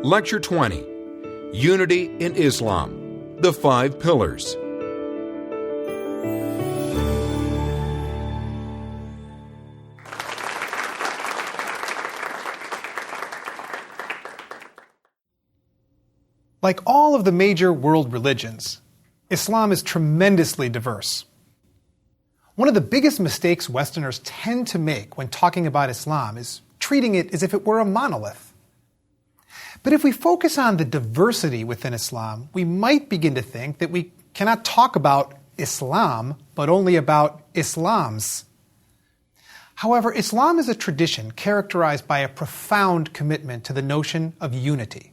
Lecture 20, Unity in Islam, the Five Pillars. Like all of the major world religions, Islam is tremendously diverse. One of the biggest mistakes Westerners tend to make when talking about Islam is treating it as if it were a monolith. But if we focus on the diversity within Islam, we might begin to think that we cannot talk about Islam, but only about Islams. However, Islam is a tradition characterized by a profound commitment to the notion of unity.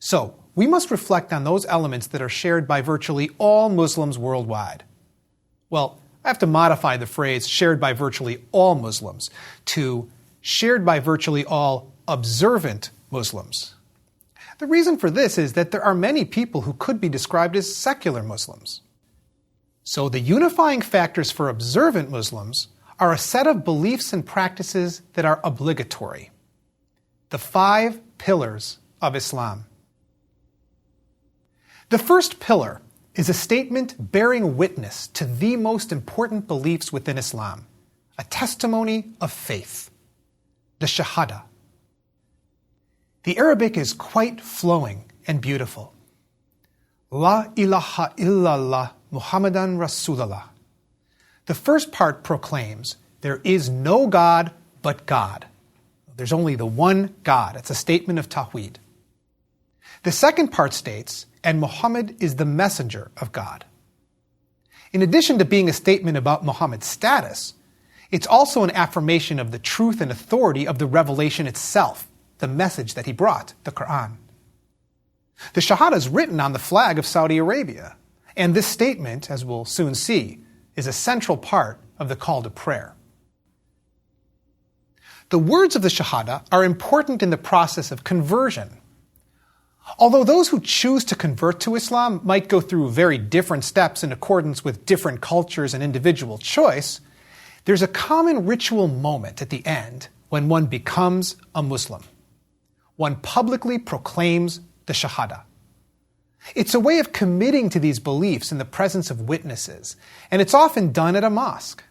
So, we must reflect on those elements that are shared by virtually all Muslims worldwide. Well, I have to modify the phrase shared by virtually all Muslims to shared by virtually all observant Muslims. The reason for this is that there are many people who could be described as secular Muslims. So the unifying factors for observant Muslims are a set of beliefs and practices that are obligatory. The five pillars of Islam. The first pillar is a statement bearing witness to the most important beliefs within Islam, a testimony of faith, the Shahada. The Arabic is quite flowing and beautiful. La ilaha illallah Muhammadan Rasulullah. The first part proclaims there is no God but God. There's only the one God. It's a statement of Tawheed. The second part states, and Muhammad is the messenger of God. In addition to being a statement about Muhammad's status, it's also an affirmation of the truth and authority of the revelation itself, the message that he brought, the Quran. The Shahada is written on the flag of Saudi Arabia, and this statement, as we'll soon see, is a central part of the call to prayer. The words of the Shahada are important in the process of conversion. Although those who choose to convert to Islam might go through very different steps in accordance with different cultures and individual choice, there's a common ritual moment at the end when one becomes a Muslim. One publicly proclaims the Shahada. It's a way of committing to these beliefs in the presence of witnesses, and it's often done at a mosque.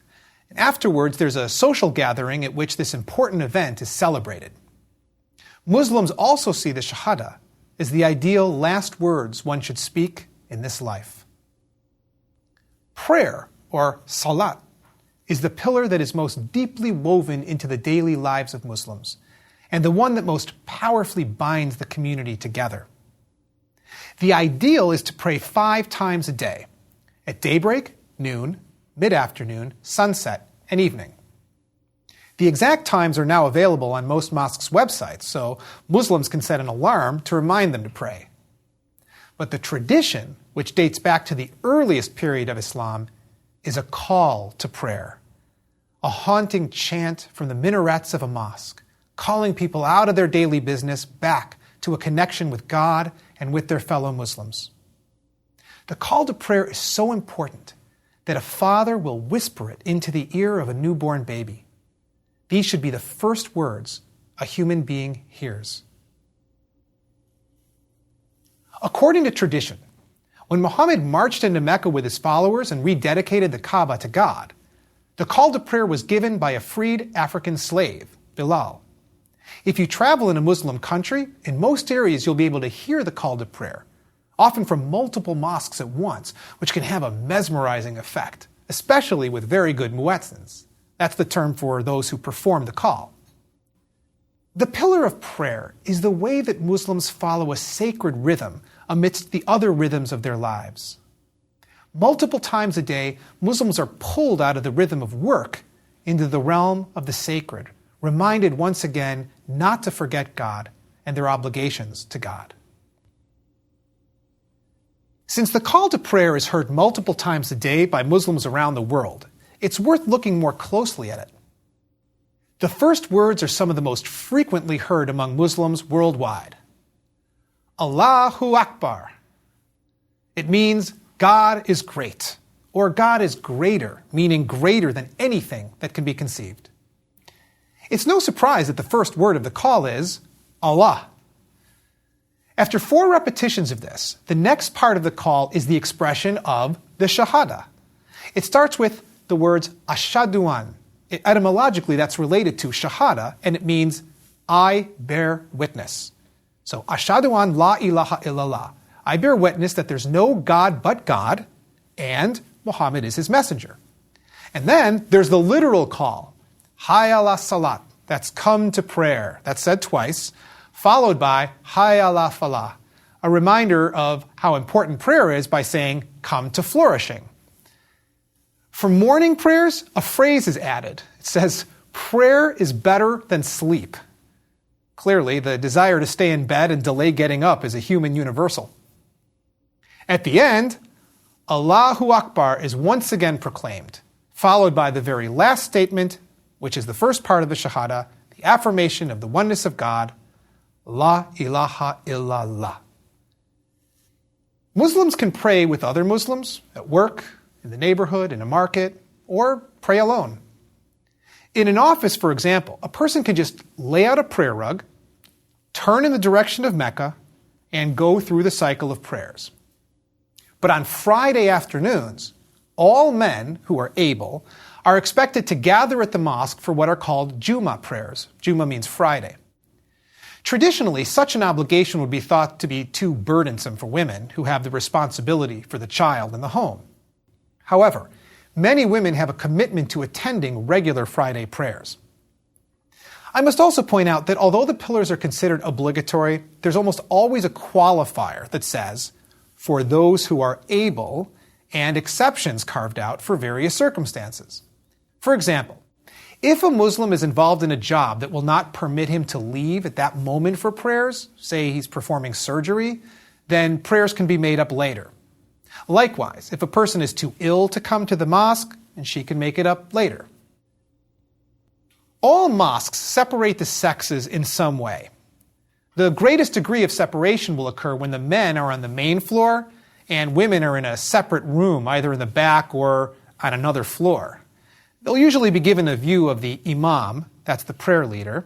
Afterwards, there's a social gathering at which this important event is celebrated. Muslims also see the Shahada is the ideal last words one should speak in this life. Prayer, or salat, is the pillar that is most deeply woven into the daily lives of Muslims, and the one that most powerfully binds the community together. The ideal is to pray 5 times a day, at daybreak, noon, mid-afternoon, sunset, and evening. The exact times are now available on most mosques' websites, so Muslims can set an alarm to remind them to pray. But the tradition, which dates back to the earliest period of Islam, is a call to prayer, a haunting chant from the minarets of a mosque, calling people out of their daily business back to a connection with God and with their fellow Muslims. The call to prayer is so important that a father will whisper it into the ear of a newborn baby. These should be the first words a human being hears. According to tradition, when Muhammad marched into Mecca with his followers and rededicated the Kaaba to God, the call to prayer was given by a freed African slave, Bilal. If you travel in a Muslim country, in most areas you'll be able to hear the call to prayer, often from multiple mosques at once, which can have a mesmerizing effect, especially with very good muezzins. That's the term for those who perform the call. The pillar of prayer is the way that Muslims follow a sacred rhythm amidst the other rhythms of their lives. Multiple times a day, Muslims are pulled out of the rhythm of work into the realm of the sacred, reminded once again not to forget God and their obligations to God. Since the call to prayer is heard multiple times a day by Muslims around the world, it's worth looking more closely at it. The first words are some of the most frequently heard among Muslims worldwide. Allahu Akbar. It means God is great, or God is greater, meaning greater than anything that can be conceived. It's no surprise that the first word of the call is Allah. After 4 repetitions of this, the next part of the call is the expression of the Shahada. It starts with the words Ashhadu an. Etymologically, that's related to Shahada, and it means I bear witness. So, Ashhadu an la ilaha illallah. I bear witness that there's no God but God, and Muhammad is his messenger. And then there's the literal call, Hayya ala salat. That's come to prayer. That's said twice, followed by Hayya ala falah, a reminder of how important prayer is by saying, come to flourishing. For morning prayers, a phrase is added. It says, prayer is better than sleep. Clearly, the desire to stay in bed and delay getting up is a human universal. At the end, Allahu Akbar is once again proclaimed, followed by the very last statement, which is the first part of the Shahada, the affirmation of the oneness of God, La ilaha illallah. Muslims can pray with other Muslims at work, in the neighborhood, in a market, or pray alone. In an office, for example, a person can just lay out a prayer rug, turn in the direction of Mecca, and go through the cycle of prayers. But on Friday afternoons, all men who are able are expected to gather at the mosque for what are called Juma prayers. Juma means Friday. Traditionally, such an obligation would be thought to be too burdensome for women who have the responsibility for the child in the home. However, many women have a commitment to attending regular Friday prayers. I must also point out that although the pillars are considered obligatory, there's almost always a qualifier that says, for those who are able, and exceptions carved out for various circumstances. For example, if a Muslim is involved in a job that will not permit him to leave at that moment for prayers, say he's performing surgery, then prayers can be made up later. Likewise, if a person is too ill to come to the mosque, then she can make it up later. All mosques separate the sexes in some way. The greatest degree of separation will occur when the men are on the main floor and women are in a separate room, either in the back or on another floor. They'll usually be given a view of the imam, that's the prayer leader,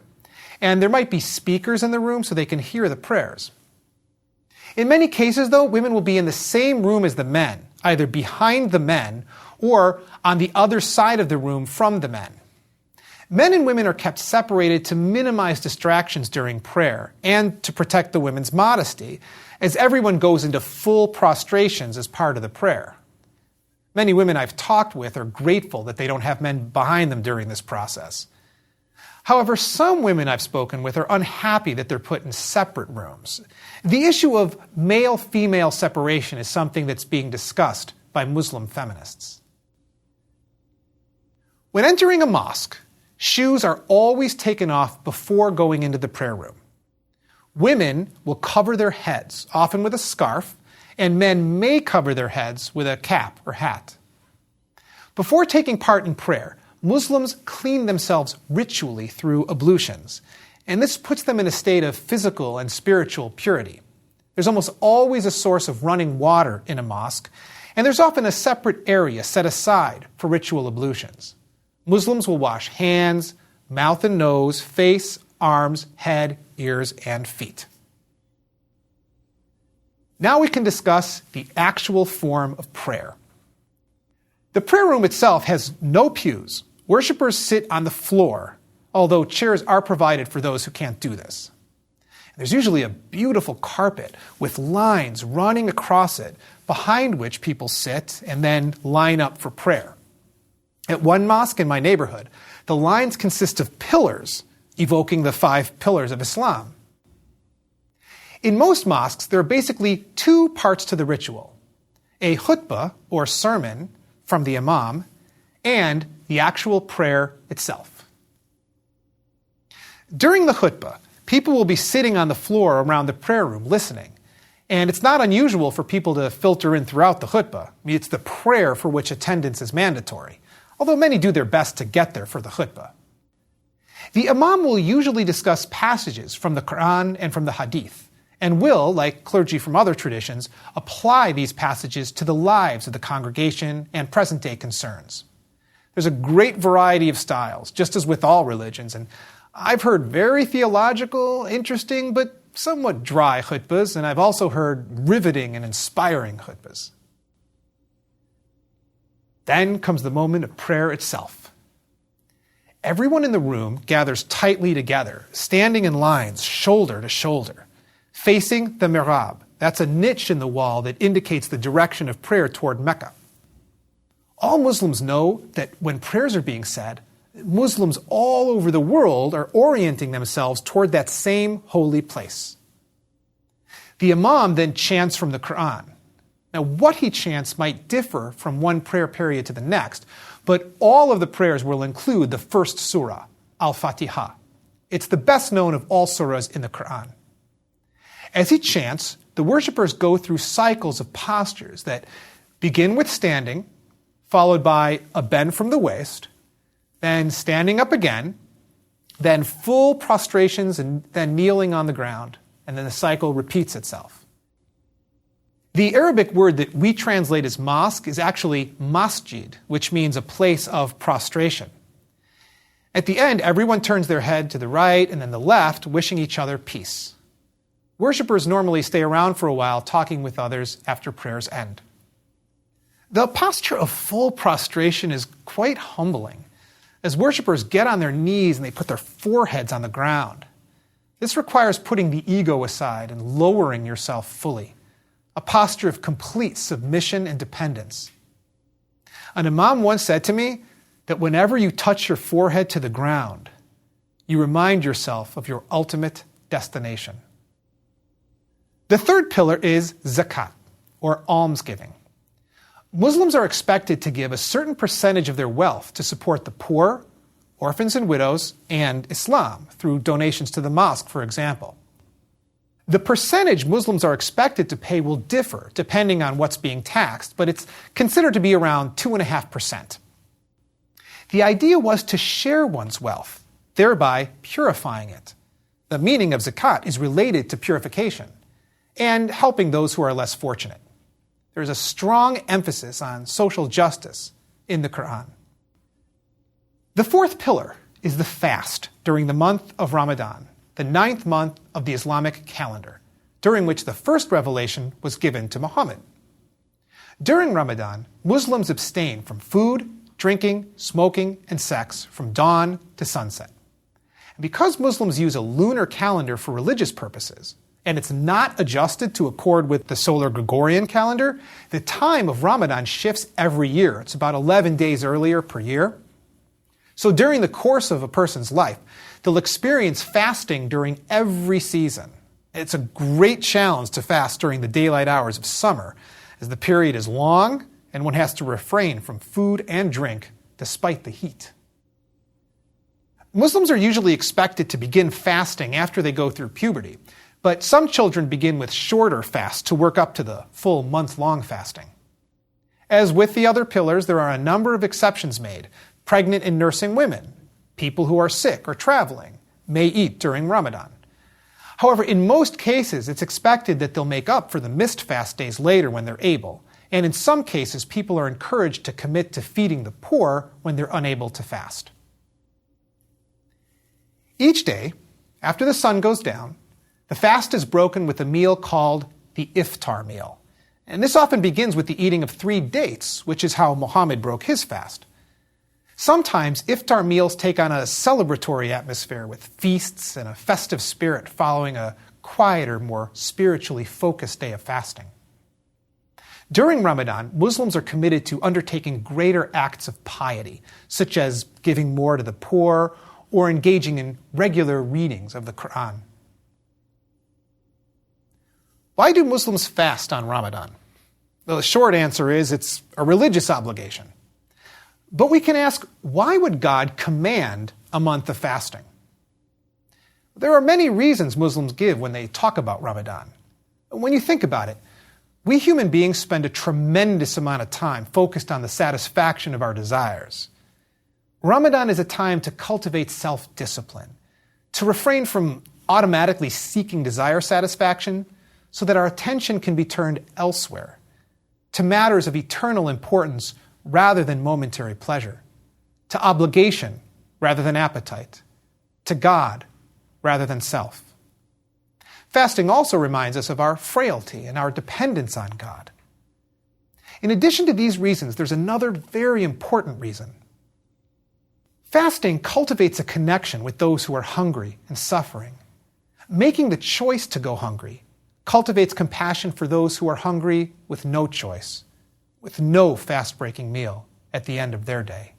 and there might be speakers in the room so they can hear the prayers. In many cases, though, women will be in the same room as the men, either behind the men or on the other side of the room from the men. Men and women are kept separated to minimize distractions during prayer and to protect the women's modesty, as everyone goes into full prostrations as part of the prayer. Many women I've talked with are grateful that they don't have men behind them during this process. However, some women I've spoken with are unhappy that they're put in separate rooms. The issue of male-female separation is something that's being discussed by Muslim feminists. When entering a mosque, shoes are always taken off before going into the prayer room. Women will cover their heads, often with a scarf, and men may cover their heads with a cap or hat. Before taking part in prayer, Muslims clean themselves ritually through ablutions, and this puts them in a state of physical and spiritual purity. There's almost always a source of running water in a mosque, and there's often a separate area set aside for ritual ablutions. Muslims will wash hands, mouth and nose, face, arms, head, ears, and feet. Now we can discuss the actual form of prayer. The prayer room itself has no pews. Worshippers sit on the floor, although chairs are provided for those who can't do this. There's usually a beautiful carpet with lines running across it, behind which people sit and then line up for prayer. At one mosque in my neighborhood, the lines consist of pillars, evoking the 5 pillars of Islam. In most mosques, there are basically 2 parts to the ritual: a khutbah, or sermon, from the imam, and the actual prayer itself. During the khutbah, people will be sitting on the floor around the prayer room listening, and it's not unusual for people to filter in throughout the khutbah. It's the prayer for which attendance is mandatory, although many do their best to get there for the khutbah. The imam will usually discuss passages from the Quran and from the Hadith, and will, like clergy from other traditions, apply these passages to the lives of the congregation and present-day concerns. There's a great variety of styles, just as with all religions, and I've heard very theological, interesting, but somewhat dry khutbahs, and I've also heard riveting and inspiring khutbahs. Then comes the moment of prayer itself. Everyone in the room gathers tightly together, standing in lines, shoulder to shoulder, facing the mihrab. That's a niche in the wall that indicates the direction of prayer toward Mecca. All Muslims know that when prayers are being said, Muslims all over the world are orienting themselves toward that same holy place. The Imam then chants from the Quran. Now, what he chants might differ from one prayer period to the next, but all of the prayers will include the first surah, Al-Fatiha. It's the best known of all surahs in the Quran. As he chants, the worshippers go through cycles of postures that begin with standing, followed by a bend from the waist, then standing up again, then full prostrations, and then kneeling on the ground, and then the cycle repeats itself. The Arabic word that we translate as mosque is actually masjid, which means a place of prostration. At the end, everyone turns their head to the right and then the left, wishing each other peace. Worshippers normally stay around for a while, talking with others after prayers end. The posture of full prostration is quite humbling, as worshippers get on their knees and they put their foreheads on the ground. This requires putting the ego aside and lowering yourself fully, a posture of complete submission and dependence. An imam once said to me that whenever you touch your forehead to the ground, you remind yourself of your ultimate destination. The third pillar is zakat, or almsgiving. Muslims are expected to give a certain percentage of their wealth to support the poor, orphans and widows, and Islam through donations to the mosque, for example. The percentage Muslims are expected to pay will differ depending on what's being taxed, but it's considered to be around 2.5%. The idea was to share one's wealth, thereby purifying it. The meaning of zakat is related to purification and helping those who are less fortunate. There is a strong emphasis on social justice in the Quran. The fourth pillar is the fast during the month of Ramadan, the 9th month of the Islamic calendar, during which the first revelation was given to Muhammad. During Ramadan, Muslims abstain from food, drinking, smoking, and sex from dawn to sunset. And because Muslims use a lunar calendar for religious purposes, and it's not adjusted to accord with the solar Gregorian calendar, the time of Ramadan shifts every year. It's about 11 days earlier per year. So during the course of a person's life, they'll experience fasting during every season. It's a great challenge to fast during the daylight hours of summer, as the period is long and one has to refrain from food and drink despite the heat. Muslims are usually expected to begin fasting after they go through puberty, but some children begin with shorter fasts to work up to the full month-long fasting. As with the other pillars, there are a number of exceptions made. Pregnant and nursing women, people who are sick or traveling, may eat during Ramadan. However, in most cases, it's expected that they'll make up for the missed fast days later when they're able. And in some cases, people are encouraged to commit to feeding the poor when they're unable to fast. Each day, after the sun goes down, the fast is broken with a meal called the iftar meal. And this often begins with the eating of 3 dates, which is how Muhammad broke his fast. Sometimes iftar meals take on a celebratory atmosphere with feasts and a festive spirit following a quieter, more spiritually focused day of fasting. During Ramadan, Muslims are committed to undertaking greater acts of piety, such as giving more to the poor or engaging in regular readings of the Quran. Why do Muslims fast on Ramadan? Well, the short answer is it's a religious obligation. But we can ask, why would God command a month of fasting? There are many reasons Muslims give when they talk about Ramadan. When you think about it, we human beings spend a tremendous amount of time focused on the satisfaction of our desires. Ramadan is a time to cultivate self-discipline, to refrain from automatically seeking desire satisfaction so that our attention can be turned elsewhere, to matters of eternal importance rather than momentary pleasure, to obligation rather than appetite, to God rather than self. Fasting also reminds us of our frailty and our dependence on God. In addition to these reasons, there's another very important reason. Fasting cultivates a connection with those who are hungry and suffering. Making the choice to go hungry cultivates compassion for those who are hungry with no choice, with no fast-breaking meal at the end of their day.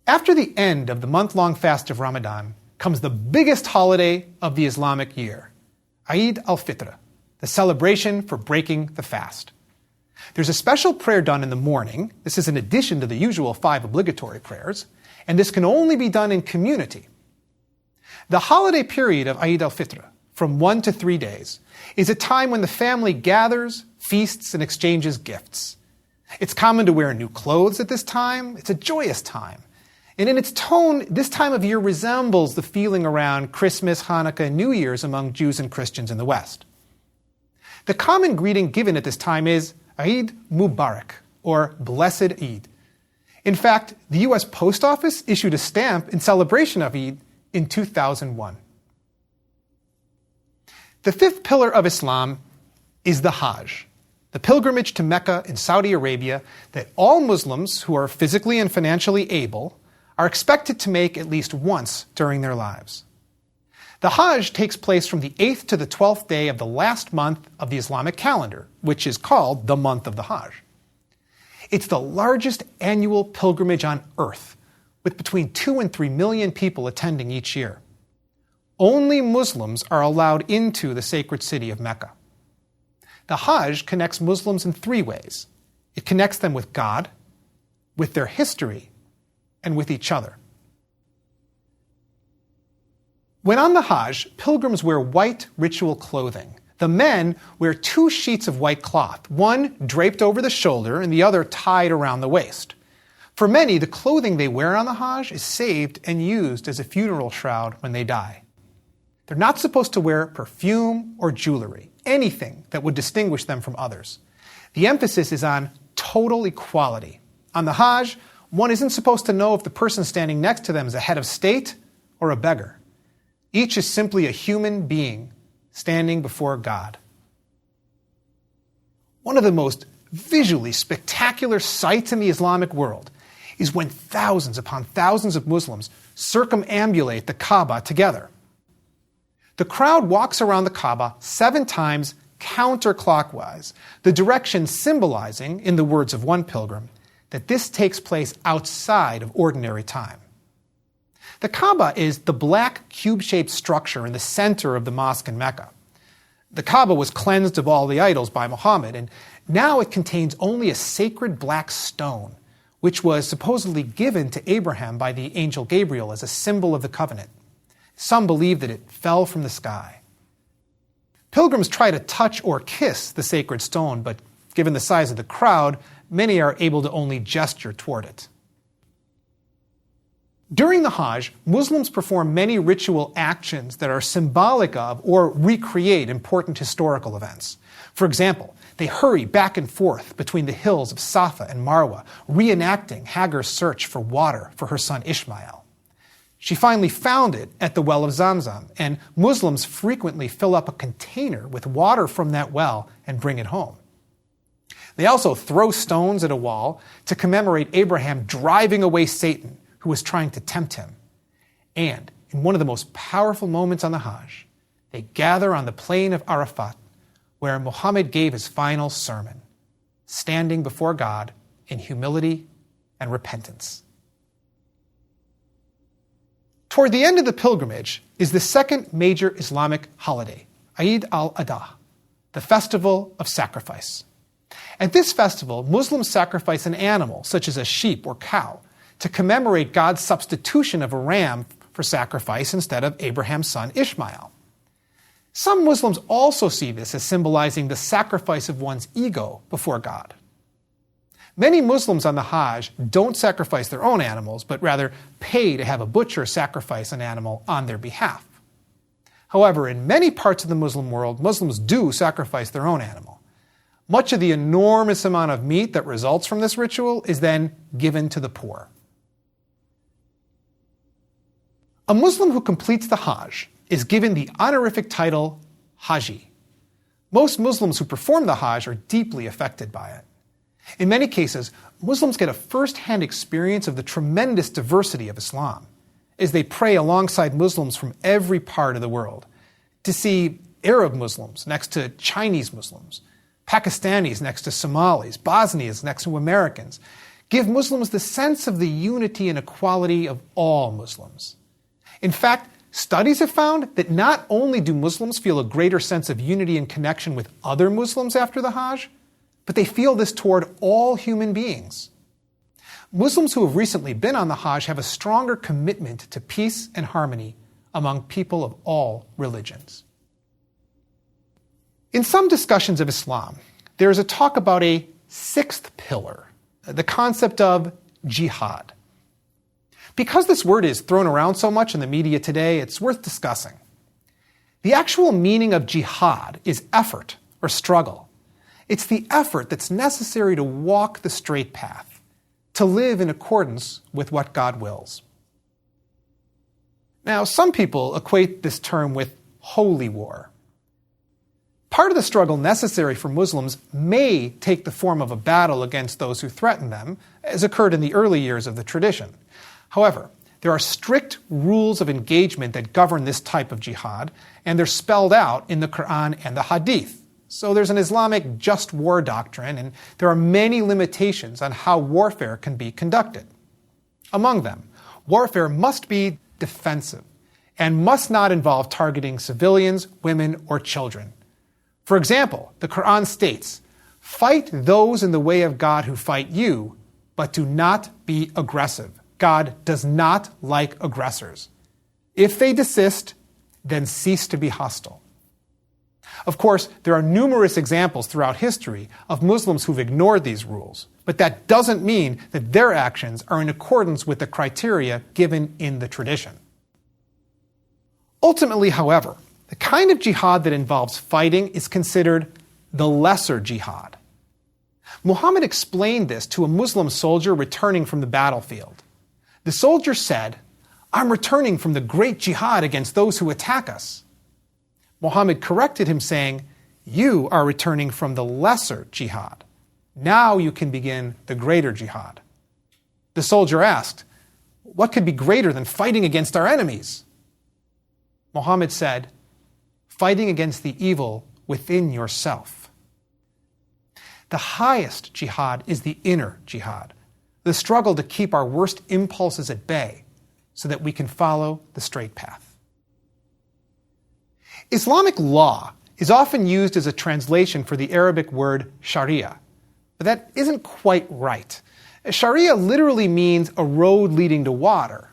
After the end of the month-long fast of Ramadan comes the biggest holiday of the Islamic year, Eid al-Fitr, the celebration for breaking the fast. There's a special prayer done in the morning. This is in addition to the usual 5 obligatory prayers, and this can only be done in community. The holiday period of Eid al-Fitr, from 1 to 3 days, is a time when the family gathers, feasts, and exchanges gifts. It's common to wear new clothes at this time. It's a joyous time. And in its tone, this time of year resembles the feeling around Christmas, Hanukkah, and New Year's among Jews and Christians in the West. The common greeting given at this time is Eid Mubarak, or Blessed Eid. In fact, the U.S. Post Office issued a stamp in celebration of Eid in 2001. The 5th pillar of Islam is the Hajj, the pilgrimage to Mecca in Saudi Arabia that all Muslims who are physically and financially able are expected to make at least once during their lives. The Hajj takes place from the 8th to the 12th day of the last month of the Islamic calendar, which is called the month of the Hajj. It's the largest annual pilgrimage on earth, with between 2 and 3 million people attending each year. Only Muslims are allowed into the sacred city of Mecca. The Hajj connects Muslims in 3 ways. It connects them with God, with their history, and with each other. When on the Hajj, pilgrims wear white ritual clothing. The men wear 2 sheets of white cloth, one draped over the shoulder and the other tied around the waist. For many, the clothing they wear on the Hajj is saved and used as a funeral shroud when they die. They're not supposed to wear perfume or jewelry, anything that would distinguish them from others. The emphasis is on total equality. On the Hajj, one isn't supposed to know if the person standing next to them is a head of state or a beggar. Each is simply a human being standing before God. One of the most visually spectacular sights in the Islamic world is when thousands upon thousands of Muslims circumambulate the Kaaba together. The crowd walks around the Kaaba 7 times counterclockwise, the direction symbolizing, in the words of one pilgrim, that this takes place outside of ordinary time. The Kaaba is the black cube-shaped structure in the center of the mosque in Mecca. The Kaaba was cleansed of all the idols by Muhammad, and now it contains only a sacred black stone, which was supposedly given to Abraham by the angel Gabriel as a symbol of the covenant. Some believe that it fell from the sky. Pilgrims try to touch or kiss the sacred stone, but given the size of the crowd, many are able to only gesture toward it. During the Hajj, Muslims perform many ritual actions that are symbolic of or recreate important historical events. For example, they hurry back and forth between the hills of Safa and Marwa, reenacting Hagar's search for water for her son Ishmael. She finally found it at the well of Zamzam, and Muslims frequently fill up a container with water from that well and bring it home. They also throw stones at a wall to commemorate Abraham driving away Satan, who was trying to tempt him. And in one of the most powerful moments on the Hajj, they gather on the plain of Arafat, where Muhammad gave his final sermon, standing before God in humility and repentance. Toward the end of the pilgrimage is the second major Islamic holiday, Eid al-Adha, the festival of sacrifice. At this festival, Muslims sacrifice an animal, such as a sheep or cow, to commemorate God's substitution of a ram for sacrifice instead of Abraham's son Ishmael. Some Muslims also see this as symbolizing the sacrifice of one's ego before God. Many Muslims on the Hajj don't sacrifice their own animals, but rather pay to have a butcher sacrifice an animal on their behalf. However, in many parts of the Muslim world, Muslims do sacrifice their own animal. Much of the enormous amount of meat that results from this ritual is then given to the poor. A Muslim who completes the Hajj is given the honorific title Haji. Most Muslims who perform the Hajj are deeply affected by it. In many cases, Muslims get a first-hand experience of the tremendous diversity of Islam as they pray alongside Muslims from every part of the world. To see Arab Muslims next to Chinese Muslims, Pakistanis next to Somalis, Bosnians next to Americans, give Muslims the sense of the unity and equality of all Muslims. In fact, studies have found that not only do Muslims feel a greater sense of unity and connection with other Muslims after the Hajj, but they feel this toward all human beings. Muslims who have recently been on the Hajj have a stronger commitment to peace and harmony among people of all religions. In some discussions of Islam, there is a talk about a sixth pillar, the concept of jihad. Because this word is thrown around so much in the media today, it's worth discussing. The actual meaning of jihad is effort or struggle. It's the effort that's necessary to walk the straight path, to live in accordance with what God wills. Now, some people equate this term with holy war. Part of the struggle necessary for Muslims may take the form of a battle against those who threaten them, as occurred in the early years of the tradition. However, there are strict rules of engagement that govern this type of jihad, and they're spelled out in the Quran and the Hadith. So there's an Islamic just war doctrine, and there are many limitations on how warfare can be conducted. Among them, warfare must be defensive and must not involve targeting civilians, women, or children. For example, the Quran states, "Fight those in the way of God who fight you, but do not be aggressive. God does not like aggressors. If they desist, then cease to be hostile." Of course, there are numerous examples throughout history of Muslims who've ignored these rules, but that doesn't mean that their actions are in accordance with the criteria given in the tradition. Ultimately, however, the kind of jihad that involves fighting is considered the lesser jihad. Muhammad explained this to a Muslim soldier returning from the battlefield. The soldier said, "I'm returning from the great jihad against those who attack us." Muhammad corrected him, saying, "You are returning from the lesser jihad. Now you can begin the greater jihad." The soldier asked, "What could be greater than fighting against our enemies?" Muhammad said, "Fighting against the evil within yourself." The highest jihad is the inner jihad, the struggle to keep our worst impulses at bay so that we can follow the straight path. Islamic law is often used as a translation for the Arabic word Sharia, but that isn't quite right. Sharia literally means a road leading to water.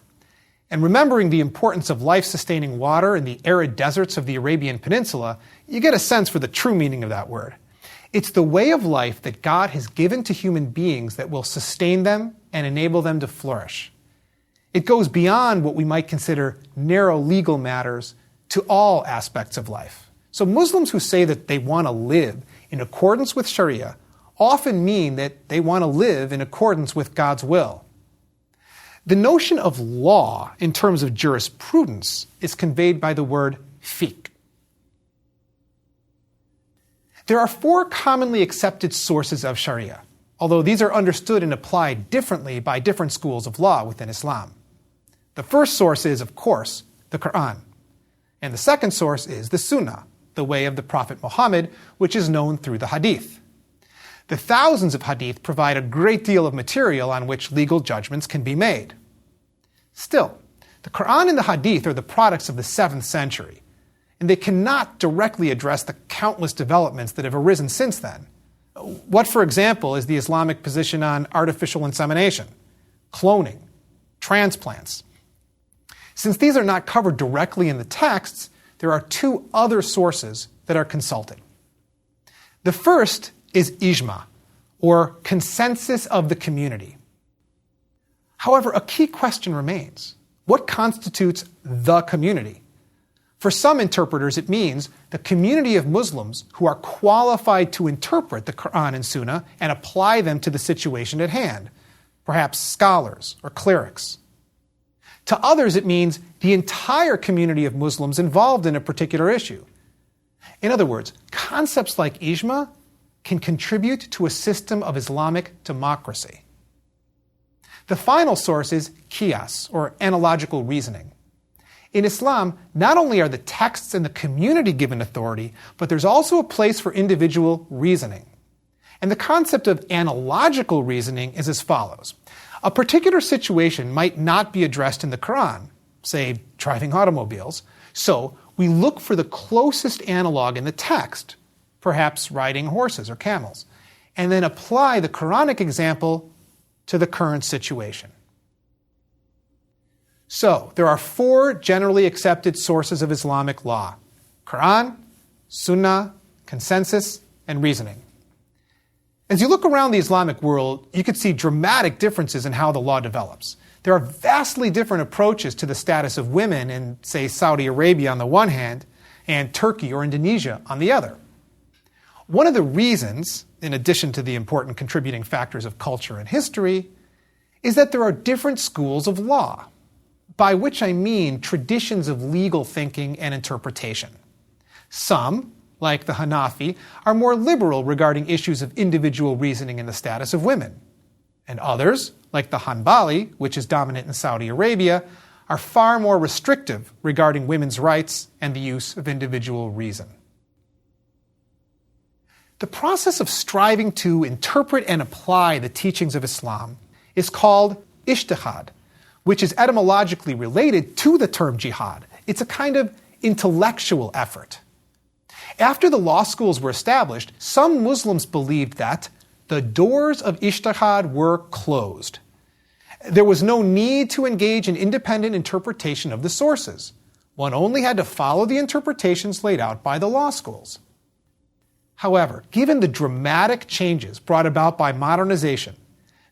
And remembering the importance of life-sustaining water in the arid deserts of the Arabian Peninsula, you get a sense for the true meaning of that word. It's the way of life that God has given to human beings that will sustain them and enable them to flourish. It goes beyond what we might consider narrow legal matters to all aspects of life. So Muslims who say that they want to live in accordance with Sharia often mean that they want to live in accordance with God's will. The notion of law in terms of jurisprudence is conveyed by the word fiqh. There are 4 commonly accepted sources of Sharia, although these are understood and applied differently by different schools of law within Islam. The first source is, of course, the Quran. And the second source is the Sunnah, the way of the Prophet Muhammad, which is known through the Hadith. The thousands of Hadith provide a great deal of material on which legal judgments can be made. Still, the Quran and the Hadith are the products of the 7th century, and they cannot directly address the countless developments that have arisen since then. What, for example, is the Islamic position on artificial insemination, cloning, transplants? Since these are not covered directly in the texts, there are 2 other sources that are consulted. The first is ijma, or consensus of the community. However, a key question remains. What constitutes the community? For some interpreters, it means the community of Muslims who are qualified to interpret the Quran and Sunnah and apply them to the situation at hand, perhaps scholars or clerics. To others, it means the entire community of Muslims involved in a particular issue. In other words, concepts like ijma can contribute to a system of Islamic democracy. The final source is qiyas, or analogical reasoning. In Islam, not only are the texts and the community given authority, but there's also a place for individual reasoning. And the concept of analogical reasoning is as follows. A particular situation might not be addressed in the Quran, say driving automobiles, so we look for the closest analog in the text, perhaps riding horses or camels, and then apply the Quranic example to the current situation. So, there are 4 generally accepted sources of Islamic law: Quran, Sunnah, consensus, and reasoning. As you look around the Islamic world, you could see dramatic differences in how the law develops. There are vastly different approaches to the status of women in, say, Saudi Arabia on the one hand, and Turkey or Indonesia on the other. One of the reasons, in addition to the important contributing factors of culture and history, is that there are different schools of law, by which I mean traditions of legal thinking and interpretation. Some, like the Hanafi, are more liberal regarding issues of individual reasoning and the status of women. And others, like the Hanbali, which is dominant in Saudi Arabia, are far more restrictive regarding women's rights and the use of individual reason. The process of striving to interpret and apply the teachings of Islam is called ijtihad, which is etymologically related to the term jihad. It's a kind of intellectual effort. After the law schools were established, some Muslims believed that the doors of ijtihad were closed. There was no need to engage in independent interpretation of the sources. One only had to follow the interpretations laid out by the law schools. However, given the dramatic changes brought about by modernization,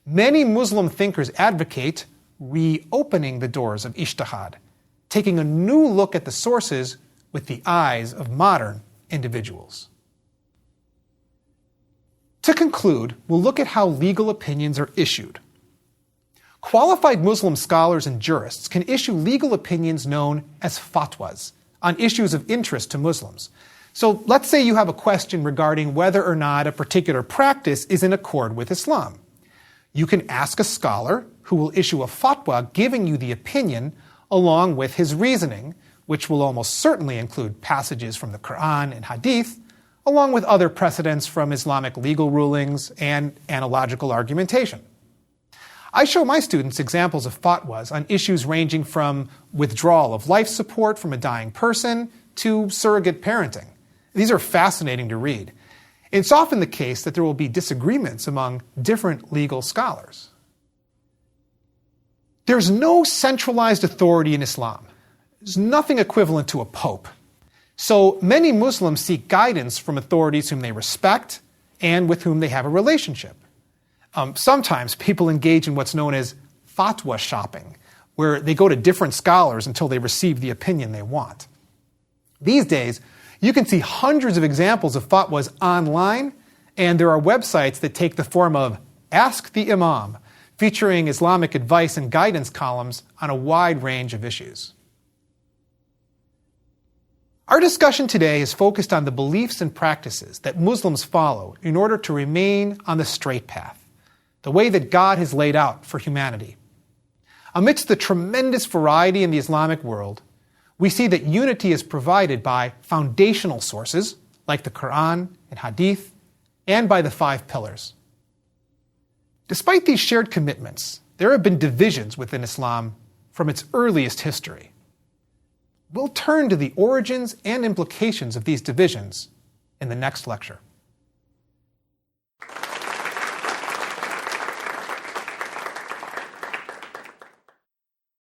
many Muslim thinkers advocate reopening the doors of ijtihad, taking a new look at the sources with the eyes of modern individuals. To conclude, we'll look at how legal opinions are issued. Qualified Muslim scholars and jurists can issue legal opinions known as fatwas on issues of interest to Muslims. So let's say you have a question regarding whether or not a particular practice is in accord with Islam. You can ask a scholar who will issue a fatwa giving you the opinion along with his reasoning, which will almost certainly include passages from the Quran and Hadith, along with other precedents from Islamic legal rulings and analogical argumentation. I show my students examples of fatwas on issues ranging from withdrawal of life support from a dying person to surrogate parenting. These are fascinating to read. It's often the case that there will be disagreements among different legal scholars. There's no centralized authority in Islam. There's nothing equivalent to a pope. So many Muslims seek guidance from authorities whom they respect and with whom they have a relationship. Sometimes people engage in what's known as fatwa shopping, where they go to different scholars until they receive the opinion they want. These days, you can see hundreds of examples of fatwas online, and there are websites that take the form of Ask the Imam, featuring Islamic advice and guidance columns on a wide range of issues. Our discussion today is focused on the beliefs and practices that Muslims follow in order to remain on the straight path, the way that God has laid out for humanity. Amidst the tremendous variety in the Islamic world, we see that unity is provided by foundational sources like the Quran and Hadith, and by the 5 pillars. Despite these shared commitments, there have been divisions within Islam from its earliest history. We'll turn to the origins and implications of these divisions in the next lecture.